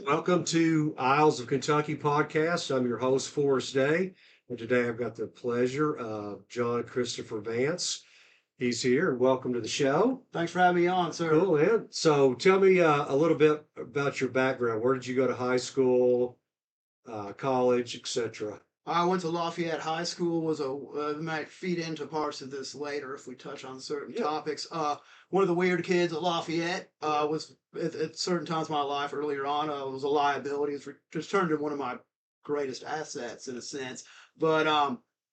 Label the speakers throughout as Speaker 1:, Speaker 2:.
Speaker 1: Welcome to Isles of Kentucky podcast. I'm your host, Forrest Day, and today I've got the pleasure of John Christopher Vance. He's here, and welcome to the show.
Speaker 2: Thanks for having me on, sir.
Speaker 1: Cool, man. So tell me a little bit about your background. Where did you go to high school, college, etc.?
Speaker 2: I went to Lafayette High School. We might feed into parts of this later if we touch on certain
Speaker 1: Yeah.
Speaker 2: topics. One of the weird kids at Lafayette was at certain times of my life earlier on was a liability. It's just turned into one of my greatest assets in a sense. But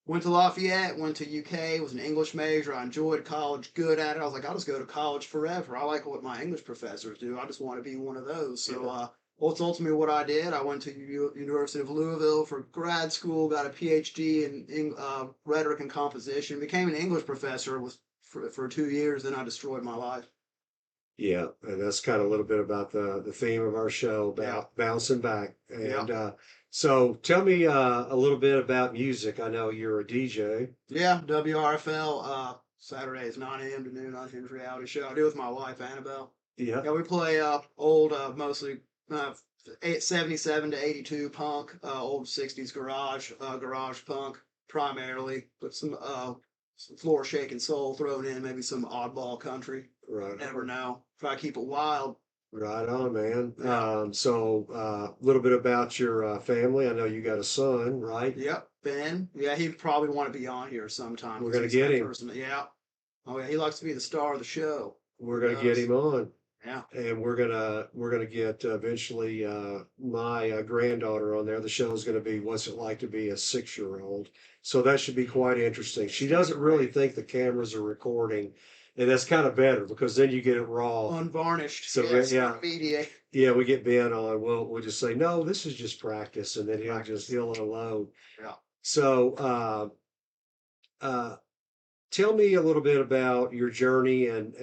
Speaker 2: went to Lafayette, went to UK, was an English major. I enjoyed college, good at it. I was like, I'll just go to college forever. I like what my English professors do. I just want to be one of those. So. Well, it's ultimately what I did. I went to University of Louisville for grad school, got a PhD in rhetoric and composition, became an English professor for 2 years. Then I destroyed my life.
Speaker 1: Yeah, and that's kind of a little bit about the theme of our show about bouncing back. And so tell me a little bit about music. I know you're a DJ.
Speaker 2: Yeah, WRFL, Saturdays, 9 a.m. to noon, Unhinged reality show. I do it with my wife, Annabelle.
Speaker 1: Yeah.
Speaker 2: Yeah, we play old, mostly 77 to 82 punk, old 60s garage punk primarily, with some floor shaking soul thrown in, maybe some oddball country.
Speaker 1: Right.
Speaker 2: Never know. Try to keep it wild.
Speaker 1: Right on, man.
Speaker 2: Yeah.
Speaker 1: So a little bit about your family. I know you got a son, right?
Speaker 2: Yep, Ben. Yeah, he'd probably want to be on here sometime.
Speaker 1: We're gonna get him.
Speaker 2: Yeah. Oh yeah, he likes to be the star of the show.
Speaker 1: We're gonna get him on.
Speaker 2: Yeah.
Speaker 1: And we're gonna get eventually my granddaughter on there. The show is gonna be "What's It Like to Be a 6-Year-Old?" So that should be quite interesting. She doesn't really think the cameras are recording, and that's kind of better because then you get it raw,
Speaker 2: unvarnished.
Speaker 1: So
Speaker 2: yeah, media.
Speaker 1: Yeah, we get Ben on. We'll just say no. This is just practice, and then he'll unload.
Speaker 2: Yeah.
Speaker 1: So tell me a little bit about your journey and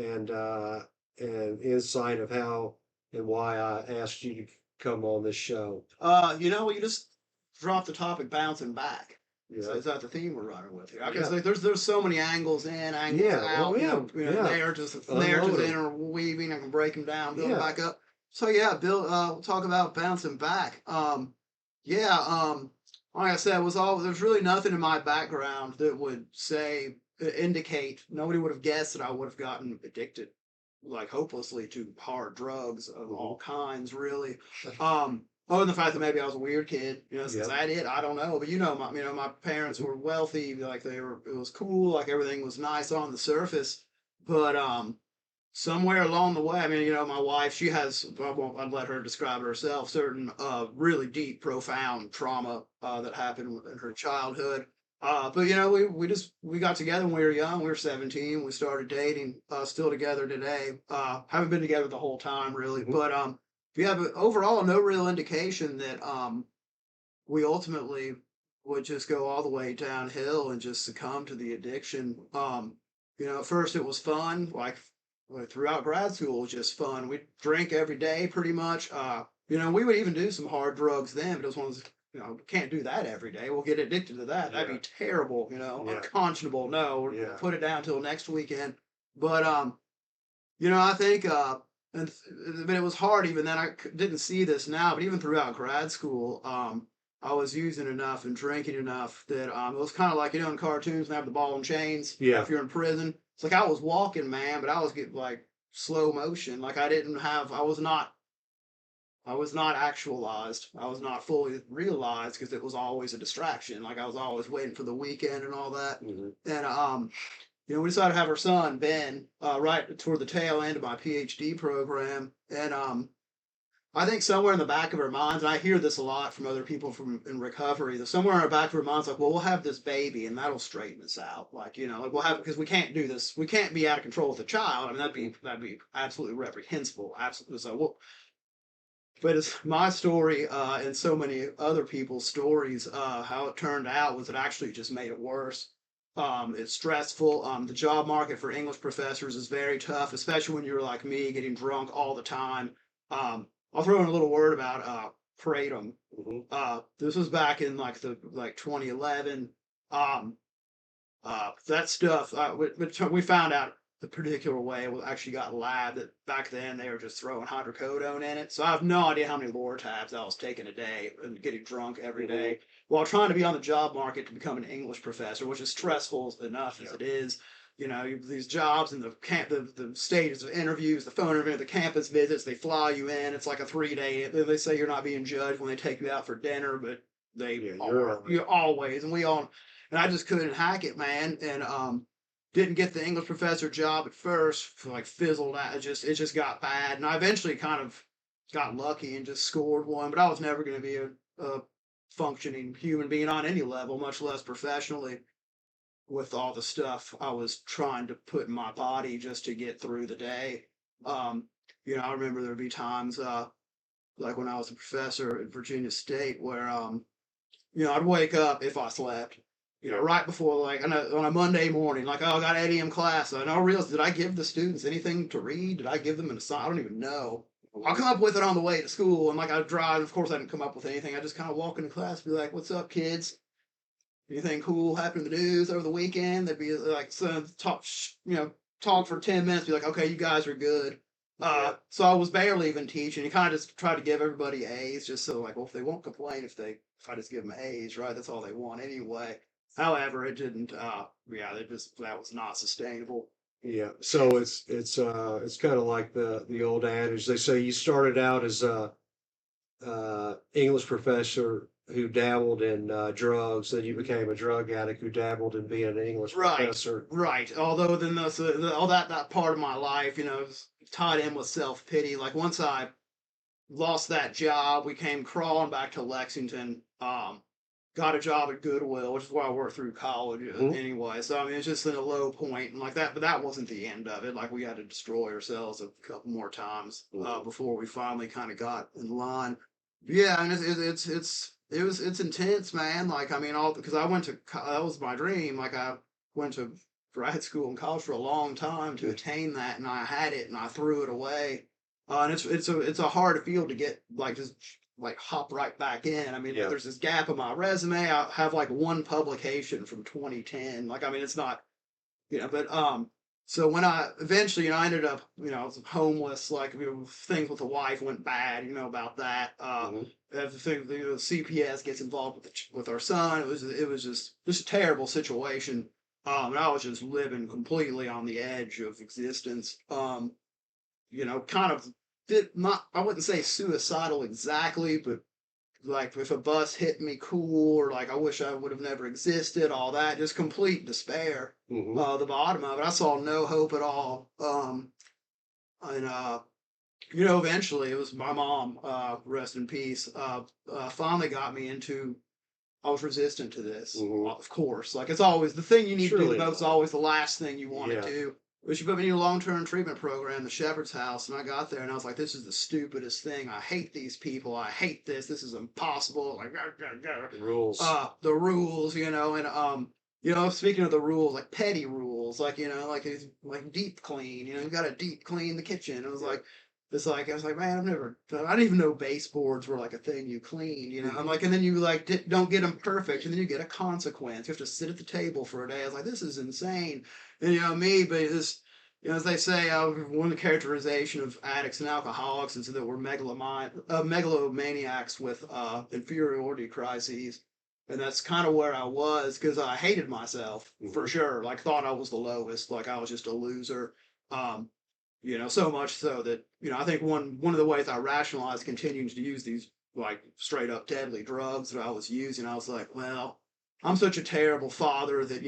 Speaker 1: insight of how and why I asked you to come on this show.
Speaker 2: You just dropped the topic bouncing back.
Speaker 1: Yeah.
Speaker 2: So is that the theme we're running with here? I guess there's so many angles in, angles out. Narratives interweaving. I can break them down, build them back up. So Bill, we'll talk about bouncing back. Like I said, there's really nothing in my background that would indicate. Nobody would have guessed that I would have gotten addicted like hopelessly to hard drugs of all kinds, really. Other than the fact that maybe I was a weird kid, is that it? I don't know, but my parents were wealthy, like it was cool, like everything was nice on the surface, but somewhere along the way, my wife, she has, I'd let her describe it herself, certain really deep, profound trauma that happened in her childhood. But we got together when we were young. We were 17. We started dating. Still together today. Haven't been together the whole time really. But but overall, no real indication that we ultimately would just go all the way downhill and just succumb to the addiction. At first it was fun. Like throughout grad school, it was just fun. We'd drink every day, pretty much. We would even do some hard drugs then, but it was one of those. Can't do that every day. We'll get addicted to that. That'd be terrible, unconscionable. No, put it down till next weekend. But, I think, but it was hard even then. I didn't see this now, but even throughout grad school, I was using enough and drinking enough that it was kind of like, in cartoons, they have the ball and chains.
Speaker 1: Yeah.
Speaker 2: If you're in prison. It's like I was walking, man, but I was getting like slow motion. Like I was not actualized. I was not fully realized because it was always a distraction. Like I was always waiting for the weekend and all that.
Speaker 1: Mm-hmm.
Speaker 2: And we decided to have our son Ben right toward the tail end of my PhD program. And I think somewhere in the back of our minds, and I hear this a lot from other people in recovery, that somewhere in our back of our minds, like, well, we'll have this baby and that'll straighten us out. Like we'll have, because we can't do this. We can't be out of control with a child. That'd be absolutely reprehensible. Absolutely. So but it's my story and so many other people's stories. How it turned out was it actually just made it worse. It's stressful. The job market for English professors is very tough, especially when you're like me, getting drunk all the time. I'll throw in a little word about kratom.
Speaker 1: Mm-hmm.
Speaker 2: This was back in like 2011. That stuff we found out the particular way it actually got lab. That back then they were just throwing hydrocodone in it. So I have no idea how many Lortabs I was taking a day and getting drunk every day while trying to be on the job market to become an English professor, which is stressful enough as it is. These jobs and the stages of interviews, the phone interview, the campus visits, they fly you in. It's like a 3 day. They say you're not being judged when they take you out for dinner, but they are. You always, and we all, and I just couldn't hack it, man. And didn't get the English professor job at first, like fizzled out. It just got bad. And I eventually kind of got lucky and just scored one, but I was never going to be a functioning human being on any level, much less professionally, with all the stuff I was trying to put in my body just to get through the day. I remember there'd be times, like when I was a professor at Virginia State, where, I'd wake up if I slept, right before, like, on a Monday morning, like, oh, I got 8 a.m. class. And I realized, did I give the students anything to read? Did I give them an assignment? I don't even know. I'll come up with it on the way to school. And, like, I'd drive. Of course, I didn't come up with anything. I just kind of walk into class and be like, what's up, kids? Anything cool happened in the news over the weekend? They'd be like, talk for 10 minutes, be like, okay, you guys are good. So I was barely even teaching. You kind of just try to give everybody A's, just so, like, well, if they won't complain if I just give them A's, right? That's all they want anyway. However, it didn't. That was not sustainable.
Speaker 1: Yeah. So it's kind of like the old adage. They say you started out as a English professor who dabbled in drugs, then you became a drug addict who dabbled in being an English professor.
Speaker 2: Right. Although then all that part of my life, was tied in with self pity. Like once I lost that job, we came crawling back to Lexington. Got a job at Goodwill, which is where I worked through college anyway. So I mean, it's just in a low point and like that. But that wasn't the end of it. Like we had to destroy ourselves a couple more times before we finally kind of got in line. Yeah, and it's intense, man. Like I mean, all because I went to that was my dream. Like I went to grad school and college for a long time to attain that, and I had it, and I threw it away. And it's a hard field to get like just like hop right back in. I mean, there's this gap in my resume. I have like one publication from 2010. Like I mean, it's not, but so when I eventually, I ended up, I was homeless, like, things with the wife went bad, about that. Everything, CPS gets involved with our son. It was just a terrible situation. And I was just living completely on the edge of existence. Kind of I wouldn't say suicidal exactly, but like if a bus hit me, cool, or like I wish I would have never existed, all that, just complete despair. The bottom of it, I saw no hope at all. And eventually it was my mom, rest in peace, finally got me into. I was resistant to this, of course. Like it's always the thing you need to do the most. Is always the last thing you want to do. But she put me in a long-term treatment program, the Sheperd's house, and I got there and I was like, this is the stupidest thing. I hate these people. I hate this. This is impossible. Like,
Speaker 1: the rules.
Speaker 2: The rules, and speaking of the rules, like petty rules, like, like deep clean, you got to deep clean the kitchen. It was like, I was like, man, I didn't even know baseboards were like a thing you clean, I'm like, and then you like don't get them perfect, and then you get a consequence. You have to sit at the table for a day. I was like, this is insane. And but it's, as they say, one of the characterization of addicts and alcoholics is that we're megalomaniacs with inferiority crises. And that's kind of where I was, because I hated myself for sure. Like thought I was the lowest, like I was just a loser. So much so that, I think one of the ways I rationalized continuing to use these like straight up deadly drugs that I was using, I was like, well, I'm such a terrible father that,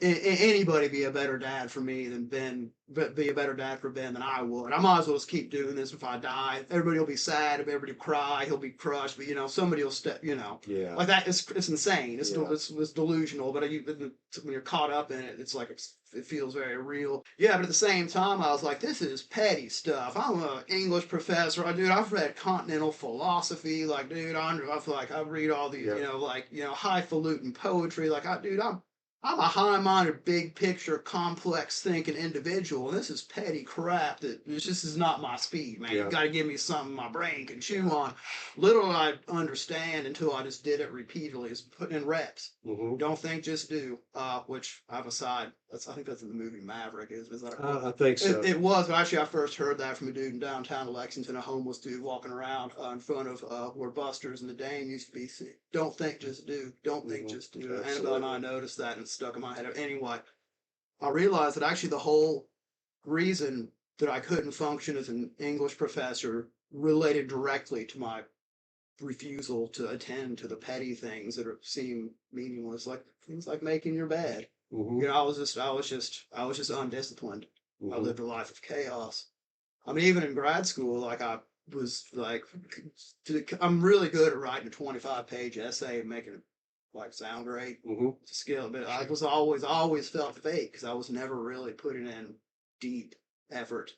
Speaker 2: anybody be a better dad for me than Ben, be a better dad for Ben than I would. I might as well just keep doing this. If I die, everybody will be sad. Everybody will cry. He'll be crushed. But somebody will step. Like that. It's insane. It's delusional. But when you're caught up in it, it's like it feels very real. Yeah. But at the same time, I was like, this is petty stuff. I'm an English professor. Dude, I've read continental philosophy. Like, dude, I feel like I read all these, highfalutin poetry. Like, I'm a high-minded, big picture, complex thinking individual. And this is petty crap that this just is not my speed, man.
Speaker 1: Yeah.
Speaker 2: You got to give me something my brain can chew on. Little I understand until I just did it repeatedly is putting in reps.
Speaker 1: Mm-hmm.
Speaker 2: Don't think, just do. Which I've aside. I think that's in the movie Maverick. Is that a quote?
Speaker 1: I think so.
Speaker 2: It was, but actually, I first heard that from a dude in downtown Lexington, a homeless dude walking around in front of where Buster's and the Dame used to be. Don't think, just do. Don't think, just do.
Speaker 1: Absolutely.
Speaker 2: Annabelle and I noticed that and it stuck in my head. Anyway, I realized that actually the whole reason that I couldn't function as an English professor related directly to my refusal to attend to the petty things that seem meaningless, like things like making your bed.
Speaker 1: Mm-hmm.
Speaker 2: You know, I was just undisciplined. I
Speaker 1: Mm-hmm.
Speaker 2: lived a life of chaos. I mean, even in grad school, like I was like, I'm really good at writing a 25-page essay and making it like sound great.
Speaker 1: Mm-hmm.
Speaker 2: It's a skill, but I was always felt fake because I was never really putting in deep effort.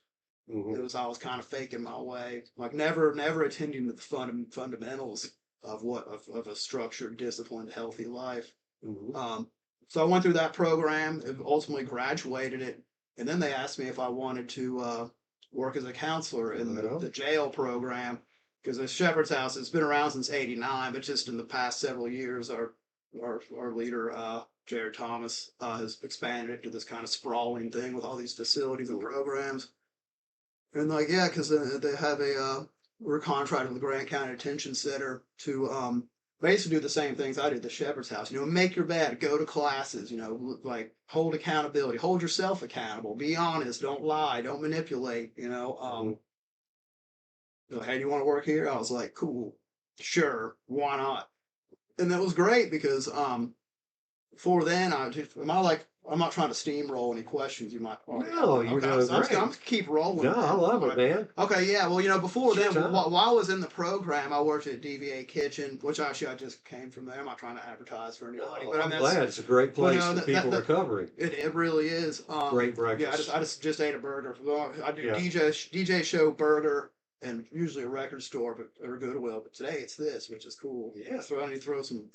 Speaker 1: Mm-hmm.
Speaker 2: It was always kind of faking my way, like never attending to the fundamentals of of a structured, disciplined, healthy life.
Speaker 1: Mm-hmm.
Speaker 2: So I went through that program, and ultimately graduated it, and then they asked me if I wanted to work as a counselor in the jail program because the Sheperd's House has been around since '89, but just in the past several years, our leader Jared Thomas has expanded it to this kind of sprawling thing with all these facilities and programs. And like, yeah, because they have we're contracted with the Grant County Detention Center to basically do the same things I did at the Shepherd's House. You know, make your bed, go to classes, you know, like hold accountability, hold yourself accountable, be honest, don't lie, don't manipulate, you know. Hey, do you want to work here? I was like, cool, sure, why not? And that was great because before then, I'm not trying to steamroll any questions you might already have.
Speaker 1: No, you're doing
Speaker 2: I'm
Speaker 1: great.
Speaker 2: gonna keep rolling.
Speaker 1: No, I love it, man.
Speaker 2: Okay, yeah. Well, you know, before
Speaker 1: It's your
Speaker 2: then,
Speaker 1: time.
Speaker 2: while I was in the program, I worked at DVA Kitchen, which actually I just came from there. I'm not trying to advertise for anybody,
Speaker 1: Oh,
Speaker 2: but
Speaker 1: I'm glad. It's a great
Speaker 2: well,
Speaker 1: place
Speaker 2: no,
Speaker 1: for people recovering.
Speaker 2: it really is.
Speaker 1: Great
Speaker 2: Yeah,
Speaker 1: breakfast.
Speaker 2: I just ate a burger. Well, I do
Speaker 1: Yeah.
Speaker 2: DJ show burger and usually a record store, but or Goodwill. But today it's this, which is cool.
Speaker 1: Yeah.
Speaker 2: So I need to throw some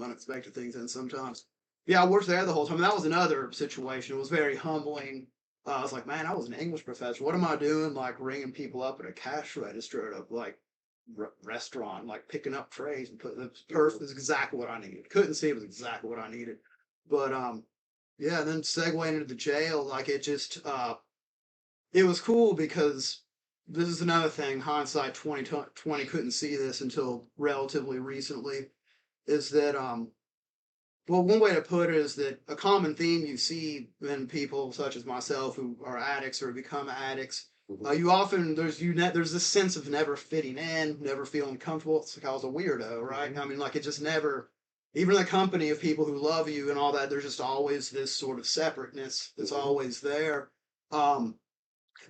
Speaker 2: unexpected things in sometimes. Yeah, I worked there the whole time. And that was another situation. It was very humbling. I was like, man, I was an English professor. What am I doing? Like ringing people up at a cash register at a restaurant, like picking up trays and putting the perfect is exactly what I needed. Couldn't see it was exactly what I needed. But yeah, and then segueing into the jail, like it was cool because this is another thing. Hindsight 2020 couldn't see this until relatively recently. Is that well, one way to put it is that a common theme you see in people such as myself who are addicts or become addicts, you often there's this sense of never fitting in, never feeling comfortable. It's like I was a weirdo, right? I mean, like it just never, even in the company of people who love you and all that, there's just always this sort of separateness that's always there.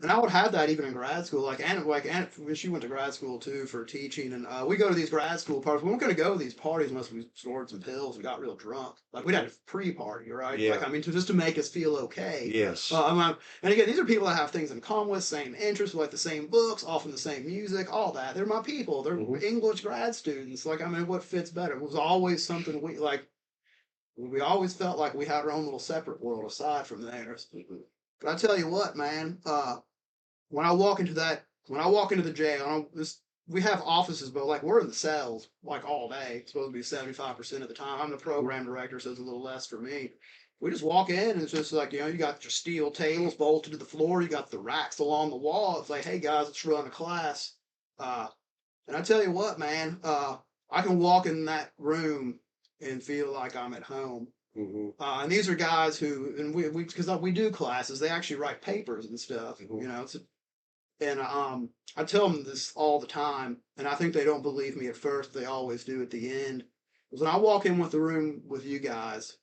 Speaker 2: And I would have that even in grad school. Anna, when she went to grad school too for teaching, and we go to these grad school parties. We weren't going to go to these parties unless we snorted some pills and got real drunk. Like we'd have a pre-party, right?
Speaker 1: Yeah.
Speaker 2: Like I mean, just to make us feel okay.
Speaker 1: Yes.
Speaker 2: And again, these are people that have things in common with, same interests, like the same books, often the same music, all that. They're my people. They're English grad students. Like I mean, what fits better? It was always something we like. We always felt like we had our own little separate world aside from theirs. But I tell you what, man, when I walk into the jail, we have offices, but like we're in the cells like all day. It's supposed to be 75% of the time. I'm the program director, so it's a little less for me. We just walk in and it's just like, you know, you got your steel tables bolted to the floor, you got the racks along the wall. It's like, hey guys, let's run a class. And I tell you what, man, I can walk in that room and feel like I'm at home. And these are guys who, and because we do classes, they actually write papers and stuff. You know, I tell them this all the time, and I think they don't believe me at first. They always do at the end. When I walk in with the room with you guys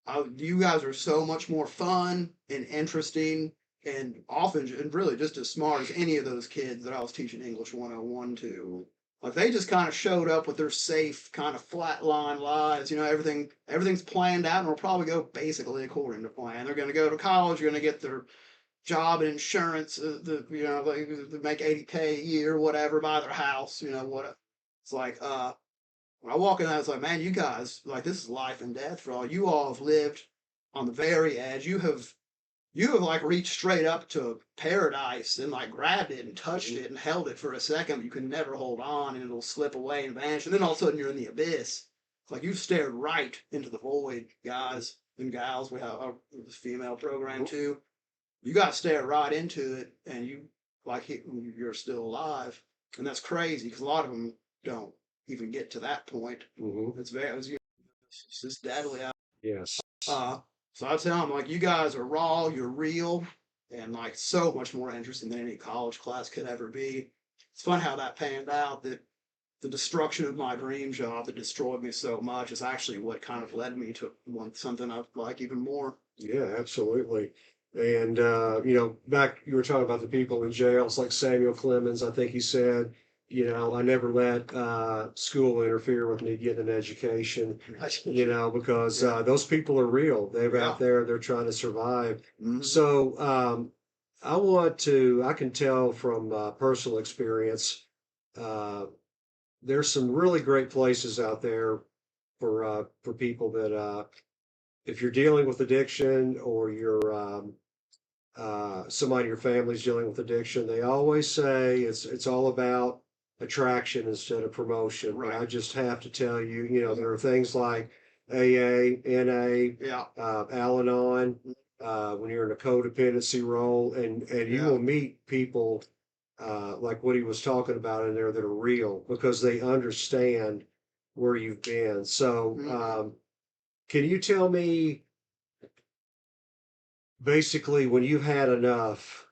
Speaker 2: are so much more fun and interesting, and often and really just as smart as any of those kids that I was teaching English 101 to. Like they just kind of showed up with their safe, kind of flatline lives. You know, everything's planned out and will probably go basically according to plan. They're going to go to college. You're going to get their job and insurance. They make $80K a year, whatever. Buy their house. You know what? It's like when I walk in there, it's like, man, you guys, like, this is life and death for all. You all have lived on the very edge. You have like reached straight up to paradise and like grabbed it and touched it and held it for a second. You can never hold on and it'll slip away and vanish. And then all of a sudden you're in the abyss. It's like you've stared right into the void, guys and gals. We have a female program too. You got to stare right into it, and you're still alive, and that's crazy because a lot of them don't even get to that point.
Speaker 1: Mm-hmm.
Speaker 2: It's just deadly out.
Speaker 1: Yes.
Speaker 2: So I tell them like, you guys are raw, you're real, and like so much more interesting than any college class could ever be. It's fun how that panned out. That the destruction of my dream job that destroyed me so much is actually what kind of led me to want something I like even more.
Speaker 1: Yeah, absolutely. And back you were talking about the people in jails, like Samuel Clemens. I think he said, I never let school interfere with me getting an education. Because those people are real. They're
Speaker 2: Yeah.
Speaker 1: out there. They're trying to survive.
Speaker 2: Mhm.
Speaker 1: So I can tell from personal experience. There's some really great places out there for people that if you're dealing with addiction or you're somebody in your family's dealing with addiction, they always say it's all about attraction instead of promotion. But I
Speaker 2: Right.
Speaker 1: just have to tell you, there are things like AA, NA,
Speaker 2: Yeah.
Speaker 1: Al-Anon, when you're in a codependency role, and you
Speaker 2: Yeah.
Speaker 1: will meet people like what he was talking about in there that are real because they understand where you've been. So,
Speaker 2: Mhm.
Speaker 1: can you tell me basically when you've had enough,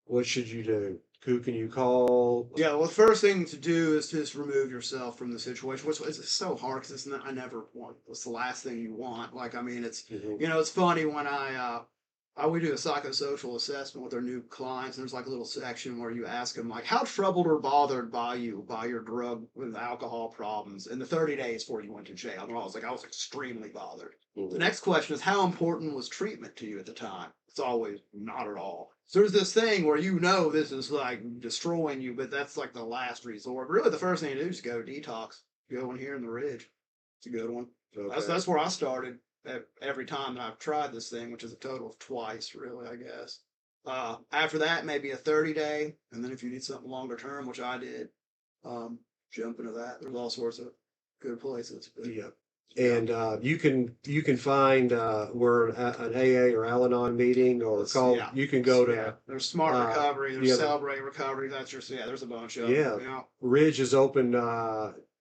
Speaker 1: what should you do? Who can you call?
Speaker 2: Yeah, well, the first thing to do is to just remove yourself from the situation, which is so hard because I never want. It's the last thing you want. Like, I mean,
Speaker 1: Mhm.
Speaker 2: it's funny when I would do a psychosocial assessment with our new clients, and there's like a little section where you ask them like, how troubled or bothered by your drug with alcohol problems in the 30 days before you went to jail. And I was like, I was extremely bothered. The
Speaker 1: Mhm.
Speaker 2: next question is, how important was treatment to you at the time? It's always not at all. So there's this thing where this is like destroying you, but that's like the last resort. Really, the first thing to do is go detox. Go in here in the ridge. It's a good one. That's
Speaker 1: Okay.
Speaker 2: that's where I started every time that I've tried this thing, which is a total of twice, really, I guess. After that, maybe a 30-day, and then if you need something longer term, which I did, jump into that. There's all sorts of good places. But,
Speaker 1: Yeah. And you can find where an AA or Al-Anon meeting or call.
Speaker 2: Yeah.
Speaker 1: You can go
Speaker 2: Yeah,
Speaker 1: to
Speaker 2: there's Smart Recovery, there's
Speaker 1: yeah,
Speaker 2: Celebrate Recovery. There's a bunch of
Speaker 1: yeah.
Speaker 2: them. Yeah,
Speaker 1: Ridge is open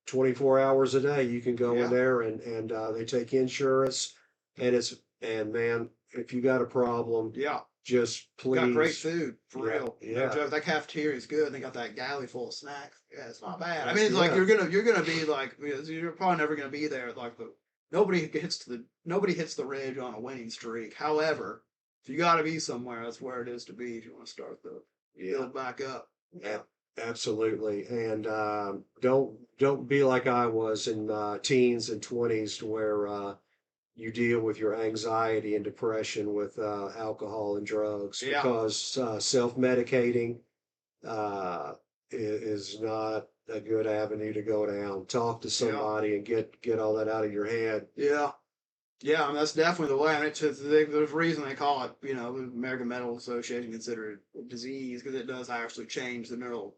Speaker 1: 24 hours a day. You can go in
Speaker 2: yeah,
Speaker 1: there and they take insurance and man, if you got a problem,
Speaker 2: yeah.
Speaker 1: just
Speaker 2: Got great
Speaker 1: please.
Speaker 2: food for
Speaker 1: Yeah,
Speaker 2: real. No
Speaker 1: yeah,
Speaker 2: joke. That cafeteria is good. They got that galley full of snacks. Yeah, it's not bad. I
Speaker 1: that's
Speaker 2: mean, it's like
Speaker 1: yeah.
Speaker 2: you're gonna be like you're probably never gonna be there. Like nobody hits the ridge on a winning streak. However, if you got to be somewhere, that's where it is to be if you want to start the
Speaker 1: Yeah.
Speaker 2: build back up. Yeah.
Speaker 1: Absolutely. And don't be like I was in teens and 20s to where you deal with your anxiety and depression with alcohol and drugs
Speaker 2: Yeah.
Speaker 1: because self-medicating is not a good avenue to go down. Talk to somebody and get all that out of your head.
Speaker 2: Yeah. Yeah, I mean, that's definitely the way. I mean, there's a reason they call it, the American Medical Association consider it a disease because it does actually change the neural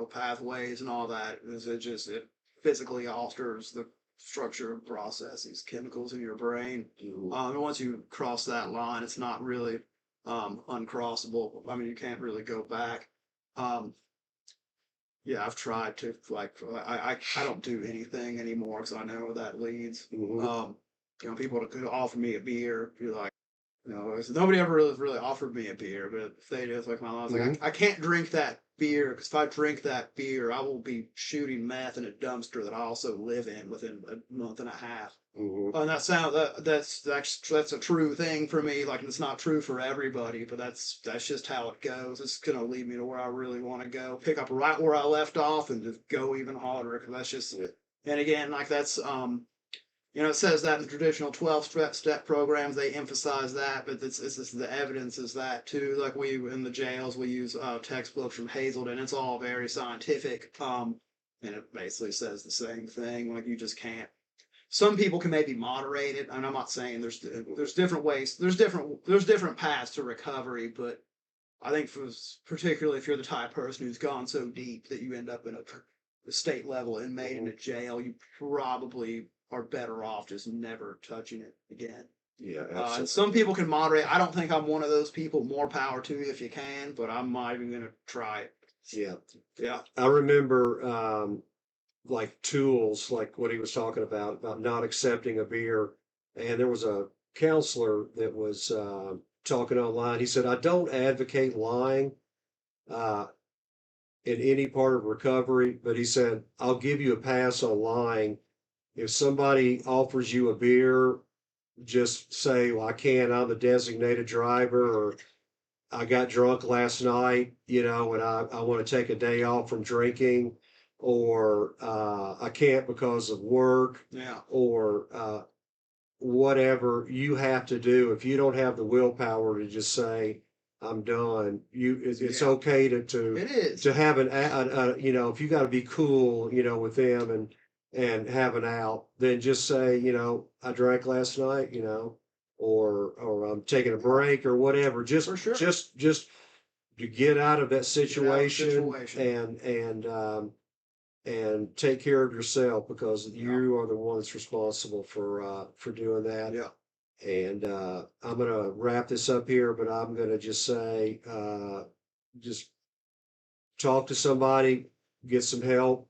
Speaker 2: pathways and all that. It physically alters the structure and process these chemicals in your brain. And once you cross that line, it's not really uncrossable. I mean, you can't really go back. Um, yeah, I've tried to like I don't do anything anymore because I know where that leads.
Speaker 1: Mhm.
Speaker 2: People could offer me a beer, be like, nobody ever really offered me a beer, but if they do, it's like my mom's like,
Speaker 1: Mhm.
Speaker 2: I can't drink that beer because if I drink that beer, I will be shooting meth in a dumpster that I also live in within a month and a half.
Speaker 1: Mhm.
Speaker 2: And that's a true thing for me. Like it's not true for everybody, but that's just how it goes. It's gonna lead me to where I really want to go. Pick up right where I left off and just go even harder because that's just. And again, like that's it says that in the traditional 12-step programs, they emphasize that, but it's just the evidence is that too. Like we in the jails, we use textbooks from Hazelden. It's all very scientific. and it basically says the same thing. Like, you just can't. Some people can maybe moderate it, and I'm not saying there's different ways. There's different paths to recovery, but I think particularly if you're the type of person who's gone so deep that you end up in a state level inmate in a jail, you probably are better off just never touching it again.
Speaker 1: Yeah, absolutely.
Speaker 2: And some people can moderate. I don't think I'm one of those people. More power to you if you can, but I'm not even going to try it.
Speaker 1: Yeah.
Speaker 2: Yeah.
Speaker 1: I remember like tools, like what he was talking about not accepting a beer. And there was a counselor that was talking online. He said, I don't advocate lying uh, in any part of recovery, but he said, I'll give you a pass on lying. If somebody offers you a beer, just say, well, I can't, I'm the designated driver, or I got drunk last night, and I want to take a day off from drinking, or I can't because of work,
Speaker 2: Yeah.
Speaker 1: or whatever you have to do. If you don't have the willpower to just say, I'm done, it's
Speaker 2: Yeah.
Speaker 1: okay
Speaker 2: It is.
Speaker 1: to have if you got to be cool, with them and have an out, then just say, I drank last night, or I'm taking a break or whatever. Just
Speaker 2: For sure.
Speaker 1: just to get out of that situation,
Speaker 2: situation.
Speaker 1: and take care of yourself, because you are the one that's responsible for doing that.
Speaker 2: Yeah.
Speaker 1: And I'm gonna wrap this up here, but I'm gonna just say, just talk to somebody, get some help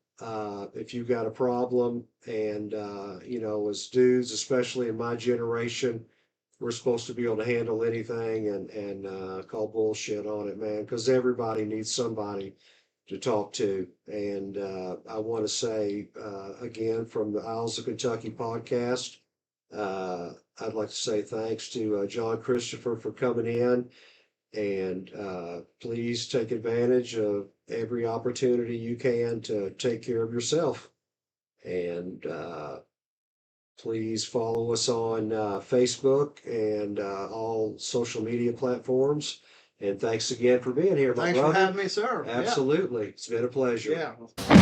Speaker 1: if you've got a problem. And as dudes, especially in my generation, we're supposed to be able to handle anything and call bullshit on it, man, because everybody needs somebody to talk to. And I want to say again, from the Isles of Kentucky podcast, I'd like to say thanks to John Christopher for coming in. And please take advantage of every opportunity you can to take care of yourself. And please follow us on Facebook and all social media platforms. And thanks again for being here, my
Speaker 2: Thanks
Speaker 1: brother.
Speaker 2: for having me, sir.
Speaker 1: Absolutely. It's been a pleasure.
Speaker 2: Yeah.